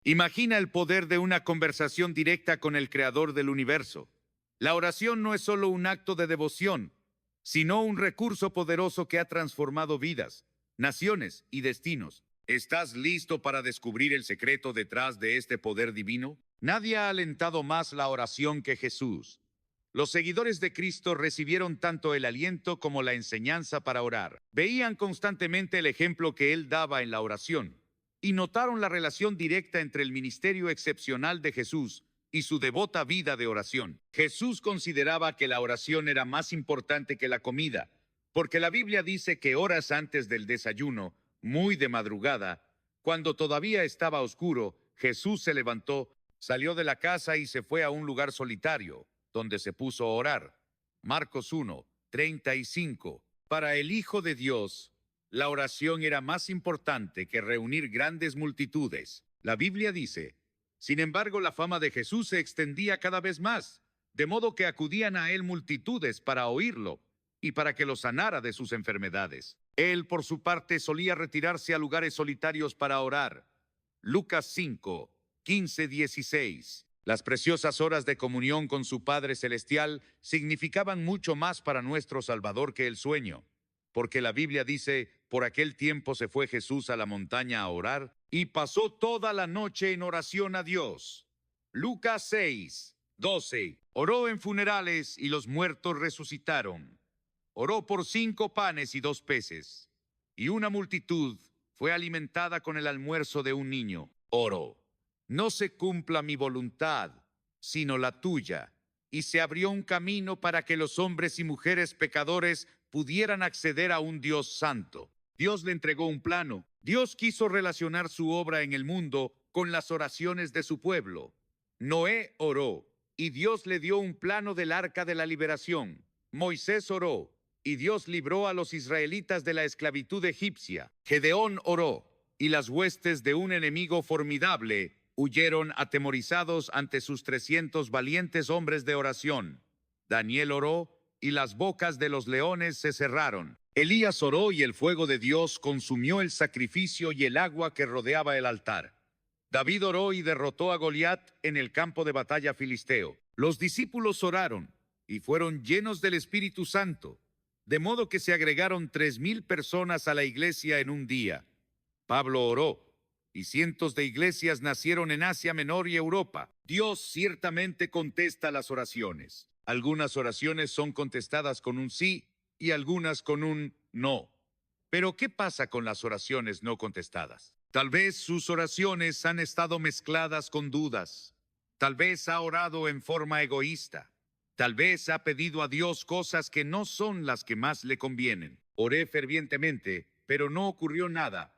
Imagina el poder de una conversación directa con el Creador del universo. La oración no es solo un acto de devoción, sino un recurso poderoso que ha transformado vidas, naciones y destinos. ¿Estás listo para descubrir el secreto detrás de este poder divino? Nadie ha alentado más la oración que Jesús. Los seguidores de Cristo recibieron tanto el aliento como la enseñanza para orar. Veían constantemente el ejemplo que Él daba en la oración y notaron la relación directa entre el ministerio excepcional de Jesús y su devota vida de oración. Jesús consideraba que la oración era más importante que la comida, porque la Biblia dice que horas antes del desayuno, muy de madrugada, cuando todavía estaba oscuro, Jesús se levantó, salió de la casa y se fue a un lugar solitario, donde se puso a orar. Marcos 1:35. Para el Hijo de Dios, la oración era más importante que reunir grandes multitudes. La Biblia dice: sin embargo, la fama de Jesús se extendía cada vez más, de modo que acudían a él multitudes para oírlo y para que lo sanara de sus enfermedades. Él, por su parte, solía retirarse a lugares solitarios para orar. Lucas 5:15-16. Las preciosas horas de comunión con su Padre Celestial significaban mucho más para nuestro Salvador que el sueño, porque la Biblia dice: por aquel tiempo se fue Jesús a la montaña a orar y pasó toda la noche en oración a Dios. Lucas 6:12. Oró en funerales y los muertos resucitaron. Oró por 5 panes y 2 peces, y una multitud fue alimentada con el almuerzo de un niño. Oró: no se cumpla mi voluntad, sino la tuya. Y se abrió un camino para que los hombres y mujeres pecadores pudieran acceder a un Dios santo. Dios le entregó un plano. Dios quiso relacionar su obra en el mundo con las oraciones de su pueblo. Noé oró, y Dios le dio un plano del arca de la liberación. Moisés oró, y Dios libró a los israelitas de la esclavitud egipcia. Gedeón oró, y las huestes de un enemigo formidable huyeron atemorizados ante sus 300 valientes hombres de oración. Daniel oró, y las bocas de los leones se cerraron. Elías oró, y el fuego de Dios consumió el sacrificio y el agua que rodeaba el altar. David oró y derrotó a Goliat en el campo de batalla filisteo. Los discípulos oraron, y fueron llenos del Espíritu Santo, de modo que se agregaron 3,000 personas a la iglesia en un día. Pablo oró, y cientos de iglesias nacieron en Asia Menor y Europa. Dios ciertamente contesta las oraciones. Algunas oraciones son contestadas con un sí y algunas con un no. Pero ¿qué pasa con las oraciones no contestadas? Tal vez sus oraciones han estado mezcladas con dudas. Tal vez ha orado en forma egoísta. Tal vez ha pedido a Dios cosas que no son las que más le convienen. Oré fervientemente, pero no ocurrió nada.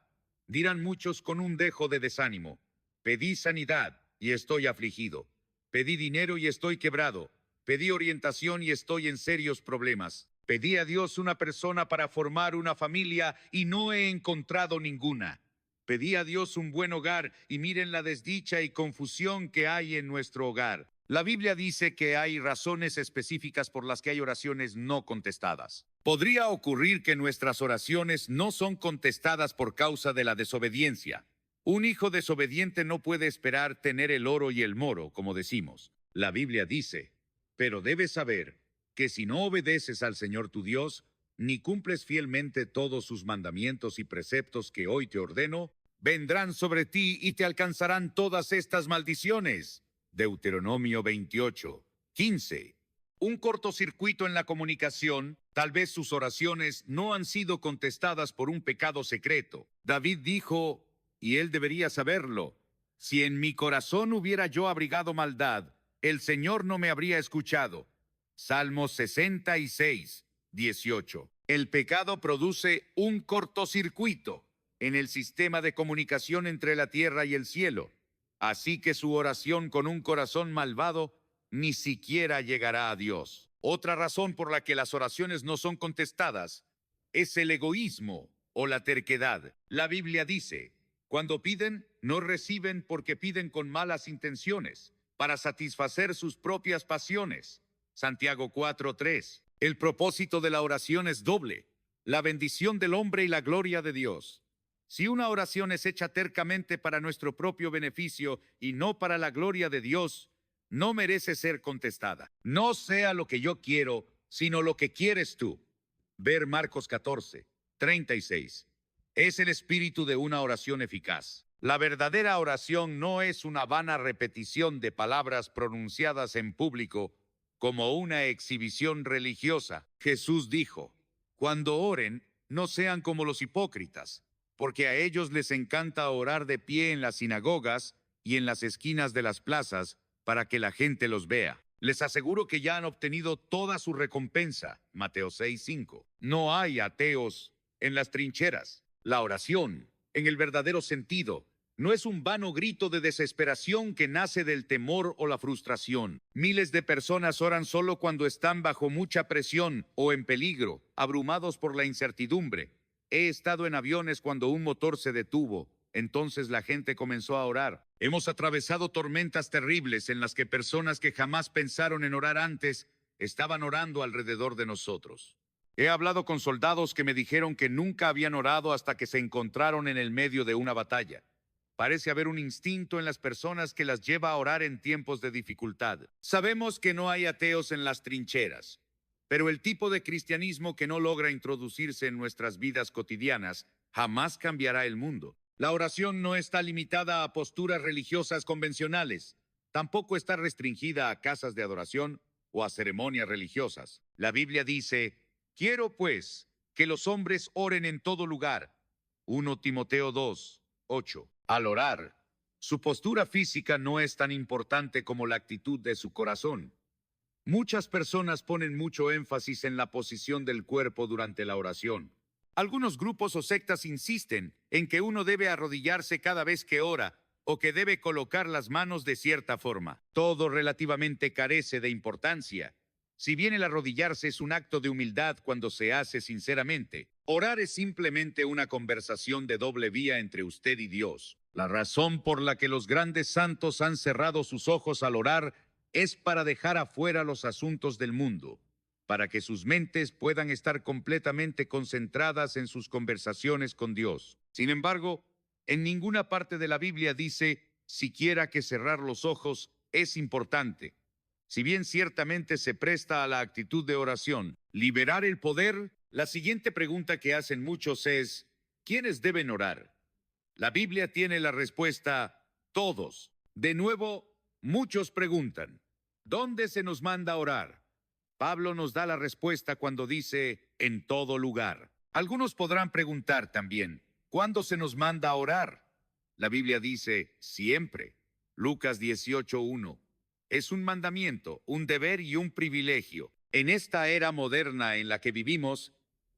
Dirán muchos con un dejo de desánimo: pedí sanidad y estoy afligido. Pedí dinero y estoy quebrado. Pedí orientación y estoy en serios problemas. Pedí a Dios una persona para formar una familia y no he encontrado ninguna. Pedí a Dios un buen hogar y miren la desdicha y confusión que hay en nuestro hogar. La Biblia dice que hay razones específicas por las que hay oraciones no contestadas. Podría ocurrir que nuestras oraciones no son contestadas por causa de la desobediencia. Un hijo desobediente no puede esperar tener el oro y el moro, como decimos. La Biblia dice: pero debes saber que si no obedeces al Señor tu Dios, ni cumples fielmente todos sus mandamientos y preceptos que hoy te ordeno, vendrán sobre ti y te alcanzarán todas estas maldiciones. Deuteronomio 28:15. Un cortocircuito en la comunicación. Tal vez sus oraciones no han sido contestadas por un pecado secreto. David dijo, y él debería saberlo: si en mi corazón hubiera yo abrigado maldad, el Señor no me habría escuchado. Salmos 66:18. El pecado produce un cortocircuito en el sistema de comunicación entre la tierra y el cielo. Así que su oración con un corazón malvado ni siquiera llegará a Dios. Otra razón por la que las oraciones no son contestadas es el egoísmo o la terquedad. La Biblia dice: cuando piden, no reciben porque piden con malas intenciones, para satisfacer sus propias pasiones. Santiago 4:3. El propósito de la oración es doble: la bendición del hombre y la gloria de Dios. Si una oración es hecha tercamente para nuestro propio beneficio y no para la gloria de Dios, no merece ser contestada. No sea lo que yo quiero, sino lo que quieres tú. Ver Marcos 14, 36. Es el espíritu de una oración eficaz. La verdadera oración no es una vana repetición de palabras pronunciadas en público como una exhibición religiosa. Jesús dijo, cuando oren, no sean como los hipócritas, porque a ellos les encanta orar de pie en las sinagogas y en las esquinas de las plazas para que la gente los vea. Les aseguro que ya han obtenido toda su recompensa. Mateo 6:5. No hay ateos en las trincheras. La oración, en el verdadero sentido, no es un vano grito de desesperación que nace del temor o la frustración. Miles de personas oran solo cuando están bajo mucha presión o en peligro, abrumados por la incertidumbre. He estado en aviones cuando un motor se detuvo. Entonces la gente comenzó a orar. Hemos atravesado tormentas terribles en las que personas que jamás pensaron en orar antes estaban orando alrededor de nosotros. He hablado con soldados que me dijeron que nunca habían orado hasta que se encontraron en el medio de una batalla. Parece haber un instinto en las personas que las lleva a orar en tiempos de dificultad. Sabemos que no hay ateos en las trincheras, pero el tipo de cristianismo que no logra introducirse en nuestras vidas cotidianas jamás cambiará el mundo. La oración no está limitada a posturas religiosas convencionales. Tampoco está restringida a casas de adoración o a ceremonias religiosas. La Biblia dice, quiero pues que los hombres oren en todo lugar. 1 Timoteo 2, 8. Al orar, su postura física no es tan importante como la actitud de su corazón. Muchas personas ponen mucho énfasis en la posición del cuerpo durante la oración. Algunos grupos o sectas insisten en que uno debe arrodillarse cada vez que ora o que debe colocar las manos de cierta forma. Todo relativamente carece de importancia. Si bien el arrodillarse es un acto de humildad cuando se hace sinceramente, orar es simplemente una conversación de doble vía entre usted y Dios. La razón por la que los grandes santos han cerrado sus ojos al orar es para dejar afuera los asuntos del mundo, para que sus mentes puedan estar completamente concentradas en sus conversaciones con Dios. Sin embargo, en ninguna parte de la Biblia dice siquiera que cerrar los ojos es importante. Si bien ciertamente se presta a la actitud de oración, liberar el poder, la siguiente pregunta que hacen muchos es, ¿quiénes deben orar? La Biblia tiene la respuesta, todos. De nuevo, muchos preguntan, ¿dónde se nos manda orar? Pablo nos da la respuesta cuando dice, en todo lugar. Algunos podrán preguntar también, ¿cuándo se nos manda a orar? La Biblia dice, siempre. Lucas 18:1. Es un mandamiento, un deber y un privilegio. En esta era moderna en la que vivimos,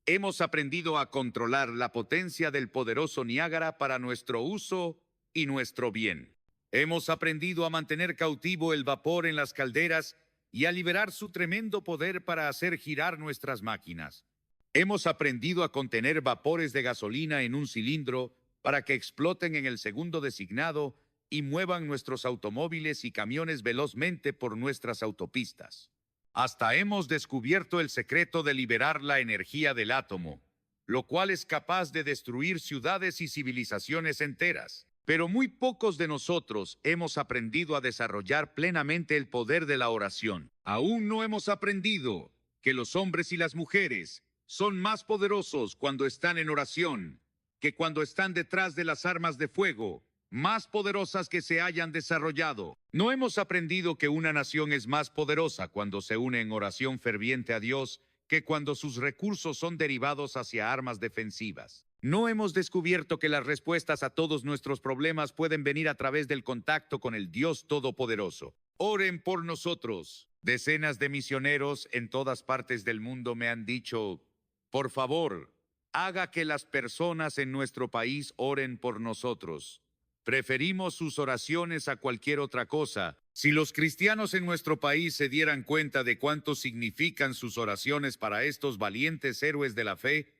hemos aprendido a controlar la potencia del poderoso Niágara para nuestro uso y nuestro bien. Hemos aprendido a mantener cautivo el vapor en las calderas y a liberar su tremendo poder para hacer girar nuestras máquinas. Hemos aprendido a contener vapores de gasolina en un cilindro para que exploten en el segundo designado y muevan nuestros automóviles y camiones velozmente por nuestras autopistas. Hasta hemos descubierto el secreto de liberar la energía del átomo, lo cual es capaz de destruir ciudades y civilizaciones enteras. Pero muy pocos de nosotros hemos aprendido a desarrollar plenamente el poder de la oración. Aún no hemos aprendido que los hombres y las mujeres son más poderosos cuando están en oración que cuando están detrás de las armas de fuego, más poderosas que se hayan desarrollado. No hemos aprendido que una nación es más poderosa cuando se une en oración ferviente a Dios que cuando sus recursos son derivados hacia armas defensivas. No hemos descubierto que las respuestas a todos nuestros problemas pueden venir a través del contacto con el Dios Todopoderoso. Oren por nosotros. Decenas de misioneros en todas partes del mundo me han dicho, por favor, haga que las personas en nuestro país oren por nosotros. Preferimos sus oraciones a cualquier otra cosa. Si los cristianos en nuestro país se dieran cuenta de cuánto significan sus oraciones para estos valientes héroes de la fe,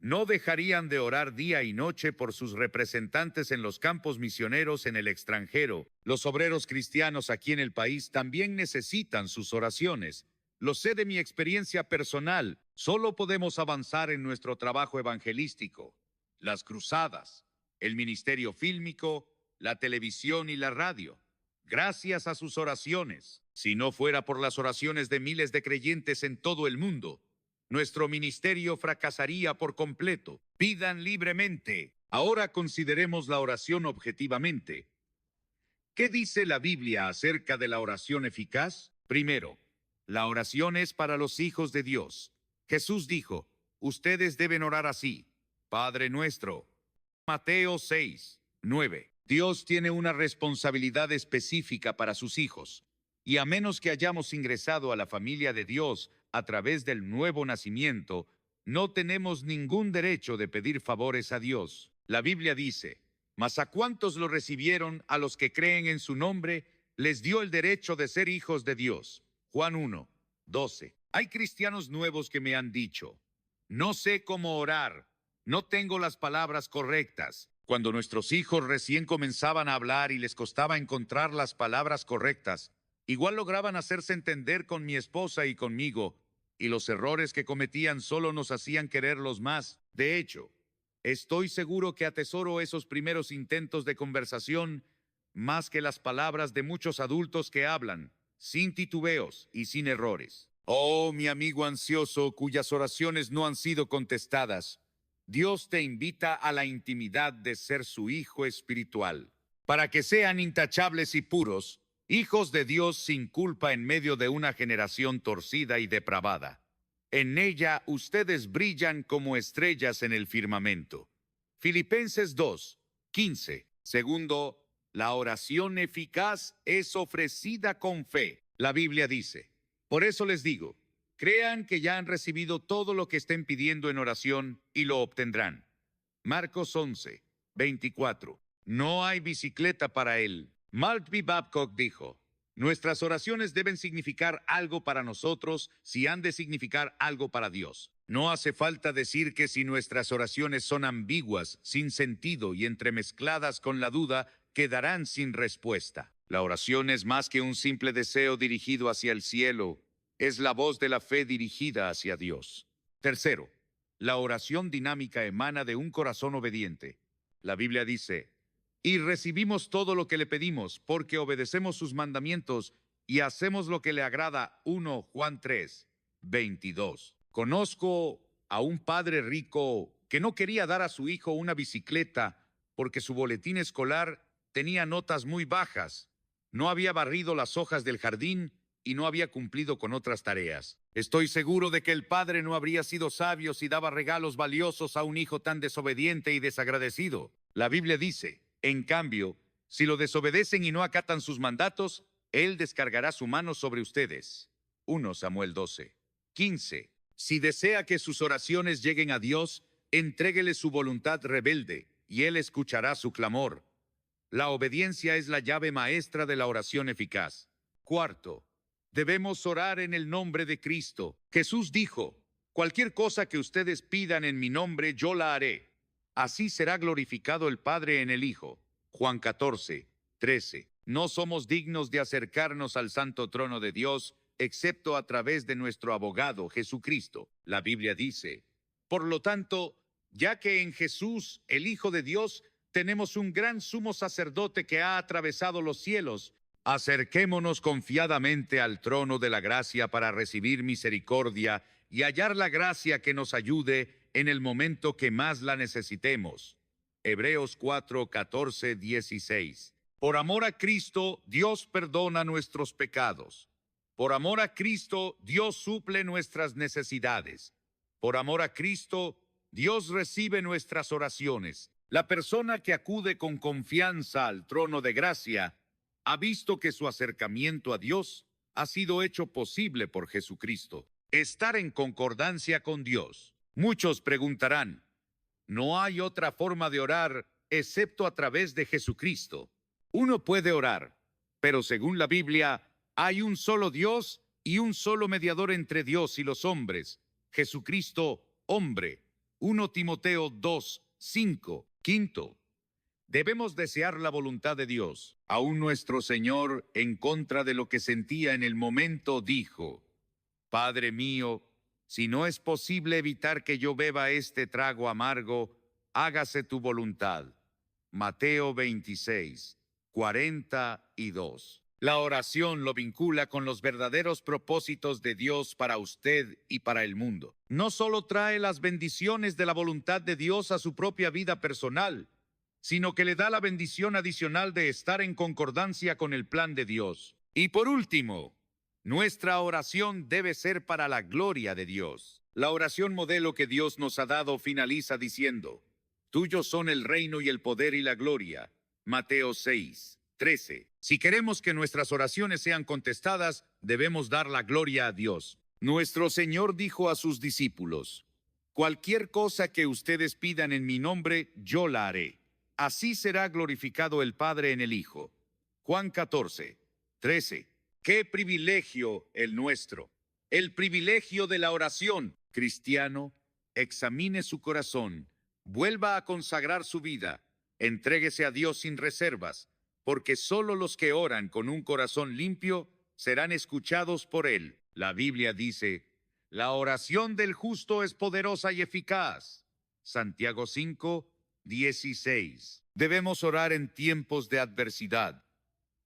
no dejarían de orar día y noche por sus representantes en los campos misioneros en el extranjero. Los obreros cristianos aquí en el país también necesitan sus oraciones. Lo sé de mi experiencia personal. Solo podemos avanzar en nuestro trabajo evangelístico. Las cruzadas, el ministerio fílmico, la televisión y la radio. Gracias a sus oraciones, si no fuera por las oraciones de miles de creyentes en todo el mundo, nuestro ministerio fracasaría por completo. Pidan libremente. Ahora consideremos la oración objetivamente. ¿Qué dice la Biblia acerca de la oración eficaz? Primero, la oración es para los hijos de Dios. Jesús dijo, ustedes deben orar así. Padre nuestro. Mateo 6, 9. Dios tiene una responsabilidad específica para sus hijos, y a menos que hayamos ingresado a la familia de Dios a través del nuevo nacimiento, no tenemos ningún derecho de pedir favores a Dios. La Biblia dice, mas a cuantos lo recibieron, a los que creen en su nombre, les dio el derecho de ser hijos de Dios. Juan 1, 12. Hay cristianos nuevos que me han dicho, no sé cómo orar, no tengo las palabras correctas. Cuando nuestros hijos recién comenzaban a hablar y les costaba encontrar las palabras correctas, igual lograban hacerse entender con mi esposa y conmigo, y los errores que cometían solo nos hacían quererlos más. De hecho, estoy seguro que atesoro esos primeros intentos de conversación más que las palabras de muchos adultos que hablan, sin titubeos y sin errores. Oh, mi amigo ansioso cuyas oraciones no han sido contestadas, Dios te invita a la intimidad de ser su hijo espiritual, para que sean intachables y puros, hijos de Dios sin culpa en medio de una generación torcida y depravada. En ella ustedes brillan como estrellas en el firmamento. Filipenses 2, 15. Segundo, la oración eficaz es ofrecida con fe. La Biblia dice, por eso les digo, crean que ya han recibido todo lo que estén pidiendo en oración y lo obtendrán. Marcos 11, 24. No hay bicicleta para él. Maltby Babcock dijo, nuestras oraciones deben significar algo para nosotros si han de significar algo para Dios. No hace falta decir que si nuestras oraciones son ambiguas, sin sentido y entremezcladas con la duda, quedarán sin respuesta. La oración es más que un simple deseo dirigido hacia el cielo, es la voz de la fe dirigida hacia Dios. Tercero, la oración dinámica emana de un corazón obediente. La Biblia dice, y recibimos todo lo que le pedimos, porque obedecemos sus mandamientos y hacemos lo que le agrada. 1 Juan 3, 22. Conozco a un padre rico que no quería dar a su hijo una bicicleta porque su boletín escolar tenía notas muy bajas, no había barrido las hojas del jardín y no había cumplido con otras tareas. Estoy seguro de que el padre no habría sido sabio si daba regalos valiosos a un hijo tan desobediente y desagradecido. La Biblia dice, en cambio, si lo desobedecen y no acatan sus mandatos, él descargará su mano sobre ustedes. 1 Samuel 12, 15. Si desea que sus oraciones lleguen a Dios, entréguele su voluntad rebelde, y él escuchará su clamor. La obediencia es la llave maestra de la oración eficaz. Cuarto, debemos orar en el nombre de Cristo. Jesús dijo, cualquier cosa que ustedes pidan en mi nombre, yo la haré. Así será glorificado el Padre en el Hijo. Juan 14, 13. No somos dignos de acercarnos al santo trono de Dios, excepto a través de nuestro abogado, Jesucristo. La Biblia dice, por lo tanto, ya que en Jesús, el Hijo de Dios, tenemos un gran sumo sacerdote que ha atravesado los cielos, acerquémonos confiadamente al trono de la gracia para recibir misericordia y hallar la gracia que nos ayude en el momento que más la necesitemos. Hebreos 4, 14, 16. Por amor a Cristo, Dios perdona nuestros pecados. Por amor a Cristo, Dios suple nuestras necesidades. Por amor a Cristo, Dios recibe nuestras oraciones. La persona que acude con confianza al trono de gracia ha visto que su acercamiento a Dios ha sido hecho posible por Jesucristo. Estar en concordancia con Dios. Muchos preguntarán, ¿no hay otra forma de orar excepto a través de Jesucristo? Uno puede orar, pero según la Biblia, hay un solo Dios y un solo mediador entre Dios y los hombres, Jesucristo, hombre. 1 Timoteo 2, 5. Quinto, debemos desear la voluntad de Dios. Aún nuestro Señor, en contra de lo que sentía en el momento, dijo, Padre mío, si no es posible evitar que yo beba este trago amargo, hágase tu voluntad. Mateo 26, 42. La oración lo vincula con los verdaderos propósitos de Dios para usted y para el mundo. No solo trae las bendiciones de la voluntad de Dios a su propia vida personal, sino que le da la bendición adicional de estar en concordancia con el plan de Dios. Y por último, nuestra oración debe ser para la gloria de Dios. La oración modelo que Dios nos ha dado finaliza diciendo: tuyos son el reino y el poder y la gloria. Mateo 6, 13. Si queremos que nuestras oraciones sean contestadas, debemos dar la gloria a Dios. Nuestro Señor dijo a sus discípulos: cualquier cosa que ustedes pidan en mi nombre, yo la haré. Así será glorificado el Padre en el Hijo. Juan 14, 13. ¡Qué privilegio el nuestro! El privilegio de la oración. Cristiano, examine su corazón, vuelva a consagrar su vida, entréguese a Dios sin reservas, porque solo los que oran con un corazón limpio serán escuchados por Él. La Biblia dice: la oración del justo es poderosa y eficaz. Santiago 5, 16. Debemos orar en tiempos de adversidad,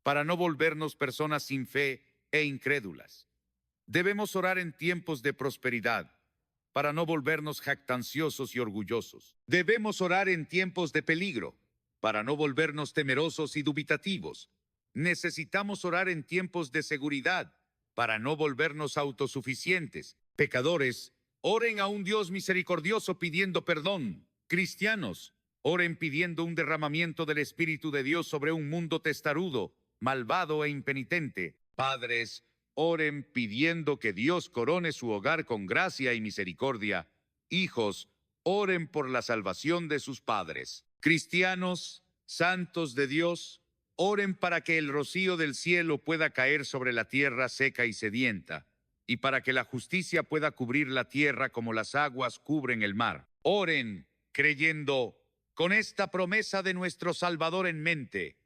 para no volvernos personas sin fe e incrédulas. Debemos orar en tiempos de prosperidad, para no volvernos jactanciosos y orgullosos. Debemos orar en tiempos de peligro, para no volvernos temerosos y dubitativos. Necesitamos orar en tiempos de seguridad, para no volvernos autosuficientes. Pecadores, oren a un Dios misericordioso pidiendo perdón. Cristianos, oren pidiendo un derramamiento del Espíritu de Dios sobre un mundo testarudo, malvado e impenitente. Padres, oren pidiendo que Dios corone su hogar con gracia y misericordia. Hijos, oren por la salvación de sus padres. Cristianos, santos de Dios, oren para que el rocío del cielo pueda caer sobre la tierra seca y sedienta, y para que la justicia pueda cubrir la tierra como las aguas cubren el mar. Oren creyendo, con esta promesa de nuestro Salvador en mente.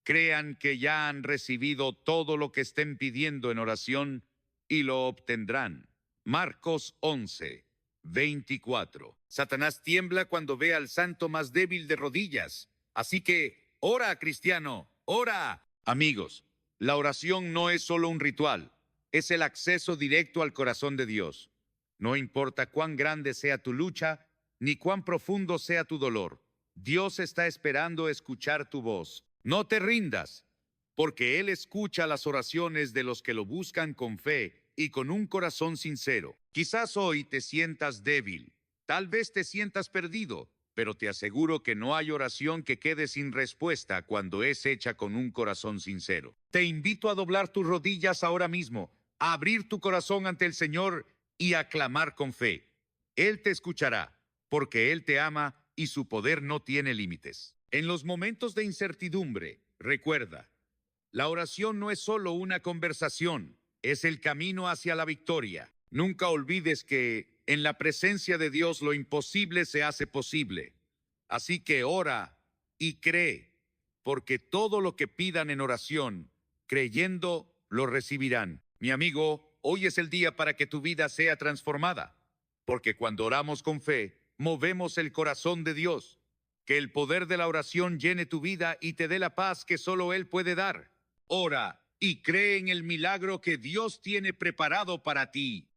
Crean que ya han recibido todo lo que estén pidiendo en oración y lo obtendrán. Marcos 11, 24. Satanás tiembla cuando ve al santo más débil de rodillas. Así que, ora, cristiano, ora. Amigos, la oración no es solo un ritual, es el acceso directo al corazón de Dios. No importa cuán grande sea tu lucha, ni cuán profundo sea tu dolor, Dios está esperando escuchar tu voz. No te rindas, porque Él escucha las oraciones de los que lo buscan con fe y con un corazón sincero. Quizás hoy te sientas débil, tal vez te sientas perdido, pero te aseguro que no hay oración que quede sin respuesta cuando es hecha con un corazón sincero. Te invito a doblar tus rodillas ahora mismo, a abrir tu corazón ante el Señor y a clamar con fe. Él te escuchará, porque Él te ama y su poder no tiene límites. En los momentos de incertidumbre, recuerda, la oración no es solo una conversación, es el camino hacia la victoria. Nunca olvides que en la presencia de Dios lo imposible se hace posible. Así que ora y cree, porque todo lo que pidan en oración, creyendo, lo recibirán. Mi amigo, hoy es el día para que tu vida sea transformada, porque cuando oramos con fe, movemos el corazón de Dios. Que el poder de la oración llene tu vida y te dé la paz que solo Él puede dar. Ora y cree en el milagro que Dios tiene preparado para ti.